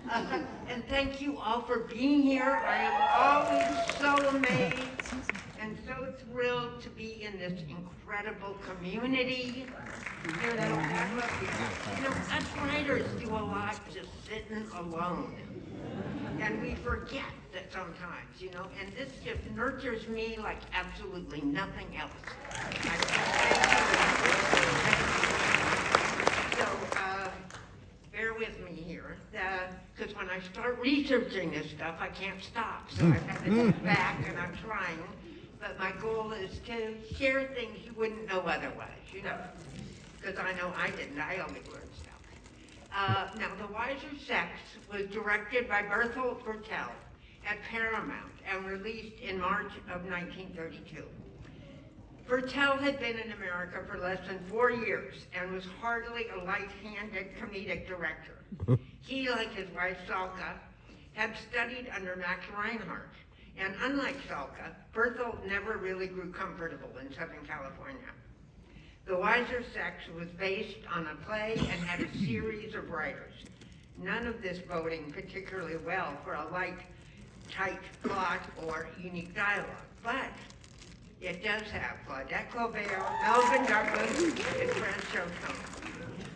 And thank you all for being here. I am always so amazed and so thrilled to be in this incredible community. Us writers do a lot just sitting alone. And we forget that sometimes, and this just nurtures me like absolutely nothing else. So, bear with me here, because when I start researching this stuff, I can't stop. So I've had to go back, and I'm trying. But my goal is to share things you wouldn't know otherwise, because I know I didn't. I only learned stuff. Now, The Wiser Sex was directed by Berthold Bertel at Paramount and released in March of 1932. Bertel had been in America for less than 4 years and was hardly a light-handed comedic director. He, like his wife Salka, had studied under Max Reinhardt, and unlike Salka, Berthold never really grew comfortable in Southern California. The Wiser Sex was based on a play and had a series of writers. None of this boding particularly well for a light, tight plot or unique dialogue, but it does have Claudette Colbert, Melvin Douglas, and François Beauchamp.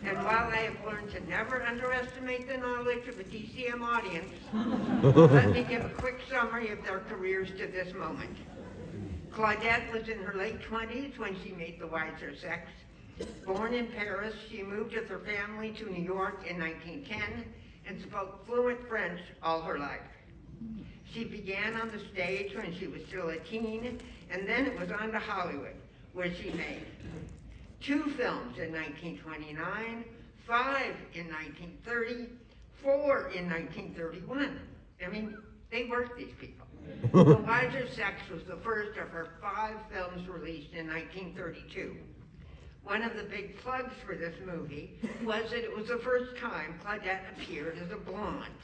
And while I have learned to never underestimate the knowledge of a DCM audience, let me give a quick summary of their careers to this moment. Claudette was in her late 20s when she made The Wiser Sex. Born in Paris, she moved with her family to New York in 1910 and spoke fluent French all her life. She began on the stage when she was still a teen, and then it was on to Hollywood, where she made 2 films in 1929, 5 in 1930, 4 in 1931. I mean, they worked, these people. The Wiser Sex was the first of her 5 films released in 1932. One of the big plugs for this movie was that it was the first time Claudette appeared as a blonde.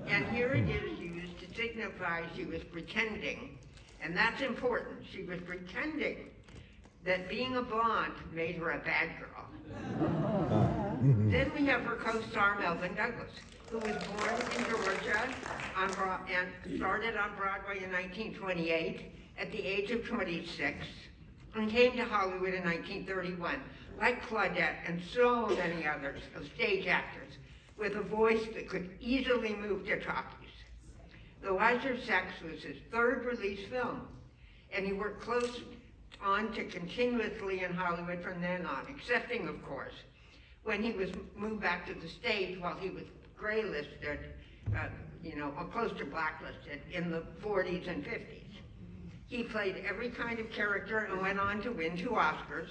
And here it is used to signify she was pretending, and that's important. She was pretending that being a blonde made her a bad girl. Then we have her co-star Melvin Douglas, who was born in Georgia and started on Broadway in 1928 at the age of 26 and came to Hollywood in 1931, like Claudette and so many others of stage actors, with a voice that could easily move to talkies. The Wiser Sex was his 3rd release film, and he worked close on to continuously in Hollywood from then on, excepting, of course, when he was moved back to the stage while he was gray-listed, or close to blacklisted in the 40s and 50s. He played every kind of character and went on to win 2 Oscars,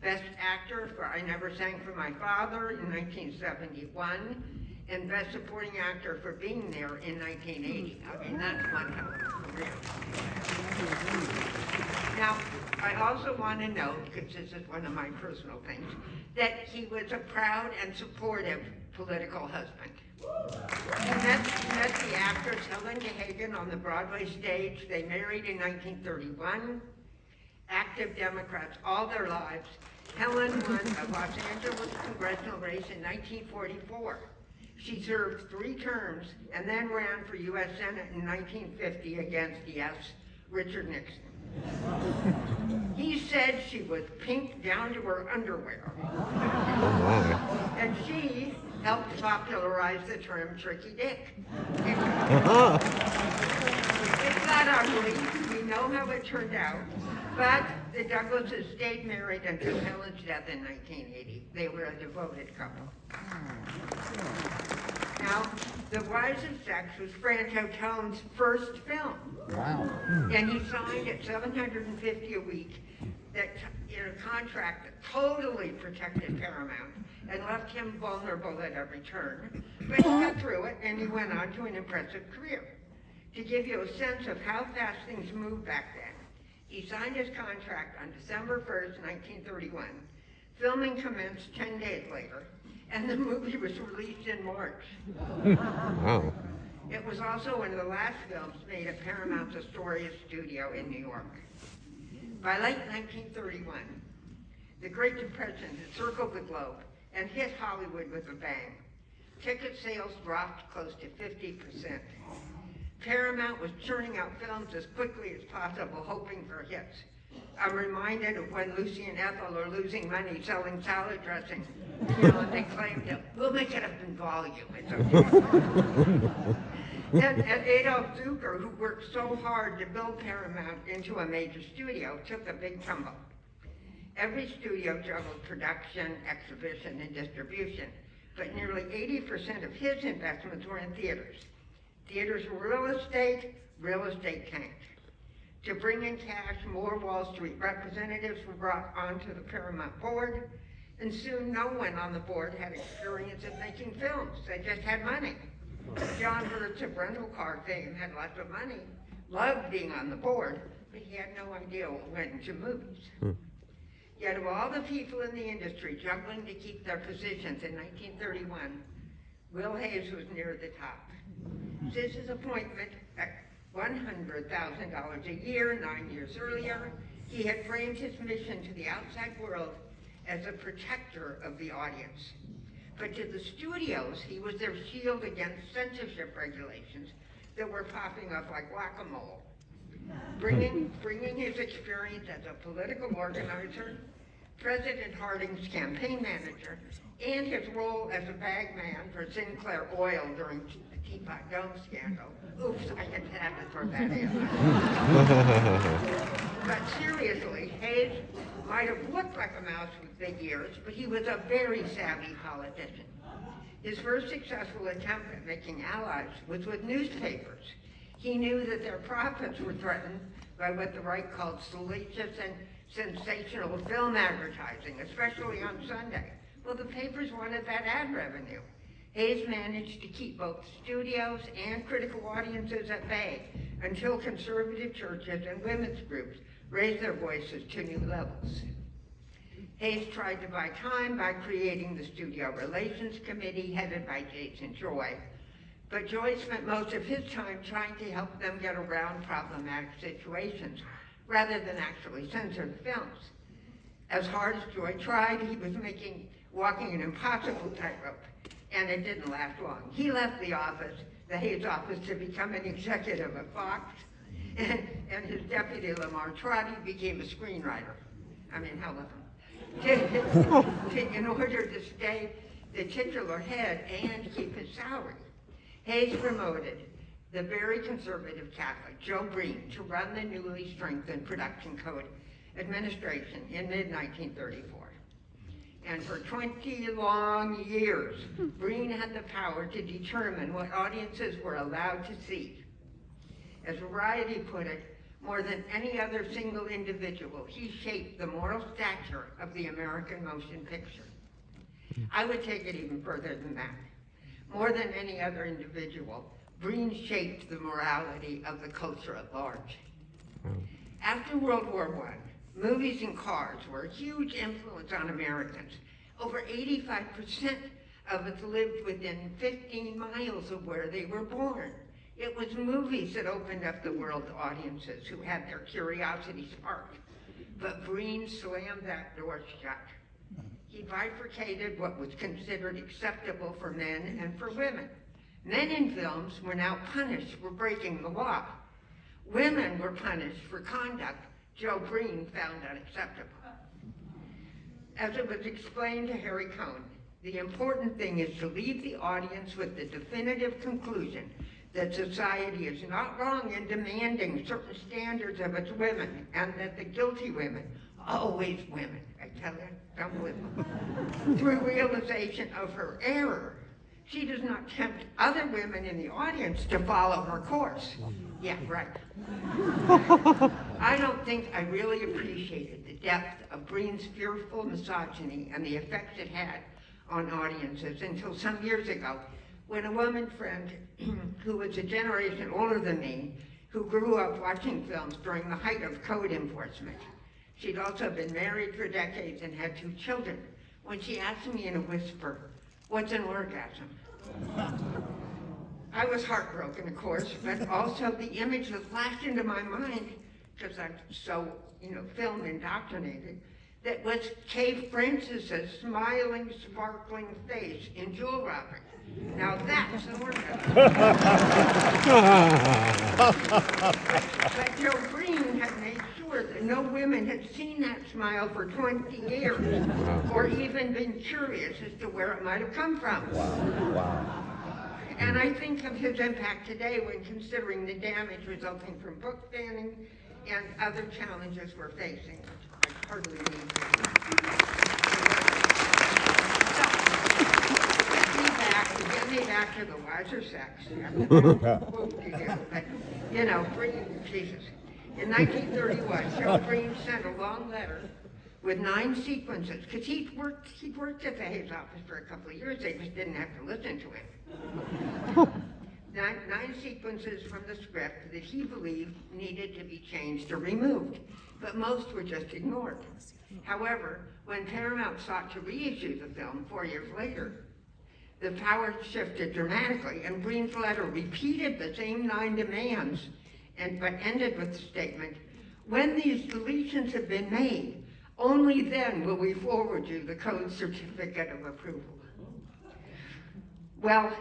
Best Actor for I Never Sang for My Father in 1971, and Best Supporting Actor for Being There in 1980. I mean, that's one hell of a career. Now, I also want to note, because this is one of my personal things, that he was a proud and supportive political husband. He met the actress Helen DeHagen on the Broadway stage. They married in 1931. Active Democrats all their lives. Helen won a Los Angeles congressional race in 1944. She served 3 terms and then ran for U.S. Senate in 1950 against, yes, Richard Nixon. He said she was pink down to her underwear. And she helped popularize the term tricky dick. It's not ugly. We know how it turned out. But the Douglases stayed married until Helen's death in 1980. They were a devoted couple. Now, The Wiser Sex was Franco Tone's first film. Wow. And he signed at $750 a week in a contract that totally protected Paramount and left him vulnerable at every turn. But he got through it, and he went on to an impressive career. To give you a sense of how fast things moved back then, he signed his contract on December 1st, 1931. Filming commenced 10 days later, and the movie was released in March. Wow. It was also one of the last films made at Paramount's Astoria studio in New York. By late 1931, the Great Depression had circled the globe and hit Hollywood with a bang. ticket sales dropped close to 50%. Paramount was churning out films as quickly as possible, hoping for hits. I'm reminded of when Lucy and Ethel are losing money selling salad dressing, and they claimed it. We'll make it up in volume. It's okay. And Adolf Zucker, who worked so hard to build Paramount into a major studio, took a big tumble. Every studio juggled production, exhibition, and distribution, but nearly 80% of his investments were in theaters. Theaters were real estate tanked. To bring in cash, more Wall Street representatives were brought onto the Paramount board, and soon no one on the board had experience of making films. They just had money. John Hurts of rental car fame had lots of money, loved being on the board, but he had no idea what went into movies. Yet of all the people in the industry juggling to keep their positions in 1931, Will Hays was near the top. Since his appointment at $100,000 a year 9 years earlier, he had framed his mission to the outside world as a protector of the audience. But to the studios, he was their shield against censorship regulations that were popping up like whack-a-mole. Bringing his experience as a political organizer, President Harding's campaign manager, and his role as a bag man for Sinclair Oil during the Teapot Dome scandal. Oops, I had to throw that in. But seriously, Hays might have looked like a mouse with big ears, but he was a very savvy politician. His first successful attempt at making allies was with newspapers. He knew that their profits were threatened by what the right called salacious and sensational film advertising, especially on Sunday. Well, the papers wanted that ad revenue. Hays managed to keep both studios and critical audiences at bay until conservative churches and women's groups raised their voices to new levels. Hays tried to buy time by creating the Studio Relations Committee headed by Jason Joy, but Joy spent most of his time trying to help them get around problematic situations rather than actually censor the films. As hard as Joy tried, he was walking an impossible tightrope, and it didn't last long. He left the Hays office, to become an executive at Fox, and his deputy, Lamar Trotty, became a screenwriter. I mean, hell of him. In order to stay the titular head and keep his salary, Hays promoted the very conservative Catholic Joe Breen to run the newly strengthened Production Code Administration in mid-1934. And for 20 long years, Breen had the power to determine what audiences were allowed to see. As Variety put it, more than any other single individual, he shaped the moral stature of the American motion picture. I would take it even further than that. More than any other individual, Breen shaped the morality of the culture at large. After World War I, movies and cars were a huge influence on Americans. Over 85% of us lived within 15 miles of where they were born. It was movies that opened up the world to audiences who had their curiosity sparked. But Breen slammed that door shut. He bifurcated what was considered acceptable for men and for women. Men in films were now punished for breaking the law. Women were punished for conduct Joe Breen found unacceptable. As it was explained to Harry Cohn, the important thing is to leave the audience with the definitive conclusion that society is not wrong in demanding certain standards of its women, and that the guilty women, always women, I tell you, don't live, through realization of her error, she does not tempt other women in the audience to follow her course. Yeah, right. I don't think I really appreciated the depth of Breen's fearful misogyny and the effects it had on audiences until some years ago, when a woman friend who was a generation older than me, who grew up watching films during the height of code enforcement. She'd also been married for decades and had 2 children. When she asked me in a whisper, "What's an orgasm?" I was heartbroken, of course, but also the image that flashed into my mind, because I'm so, film indoctrinated, that was Kay Francis's smiling, sparkling face in jewel wrapping. Now that's the word. But Joe Green had made sure that no women had seen that smile for 20 years, or even been curious as to where it might have come from. Wow. And I think of his impact today when considering the damage resulting from book banning and other challenges we're facing, which I hardly need to. So, get me back to the wiser sex. But, you know, Jesus. In 1931, Joe Green sent a long letter with 9 sequences, because he'd worked at the Hayes office for a couple of years. They just didn't have to listen to him. Nine sequences from the script that he believed needed to be changed or removed, but most were just ignored. However, when Paramount sought to reissue the film 4 years later, the power shifted dramatically, and Green's letter repeated the same 9 demands, but ended with the statement, "When these deletions have been made, only then will we forward you the code certificate of approval." Well,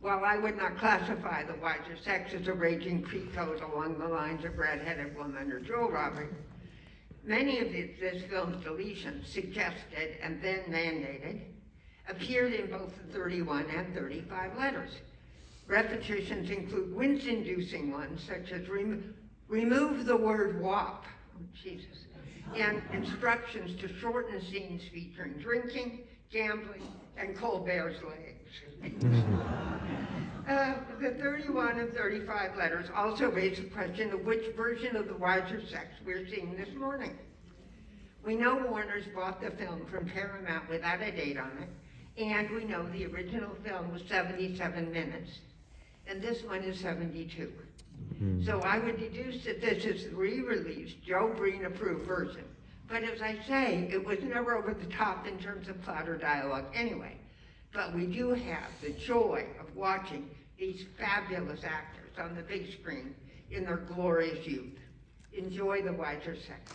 while I would not classify the wiser sex as a raging pre-code along the lines of Red-Headed Woman or jewel robbery, many of this film's deletions suggested and then mandated appeared in both the 31 and 35 letters. Repetitions include wince-inducing ones such as remove the word wop, oh, Jesus, and instructions to shorten scenes featuring drinking, gambling, and Colbert's legs. The 31 and 35 letters also raise the question of which version of the wiser sex we're seeing this morning. We know Warner's bought the film from Paramount without a date on it, and we know the original film was 77 minutes, and this one is 72. So I would deduce that this is the re-released, Joe Green approved version. But as I say, it was never over the top in terms of plot or dialogue anyway. But we do have the joy of watching these fabulous actors on the big screen in their glorious youth. Enjoy the wiser sex.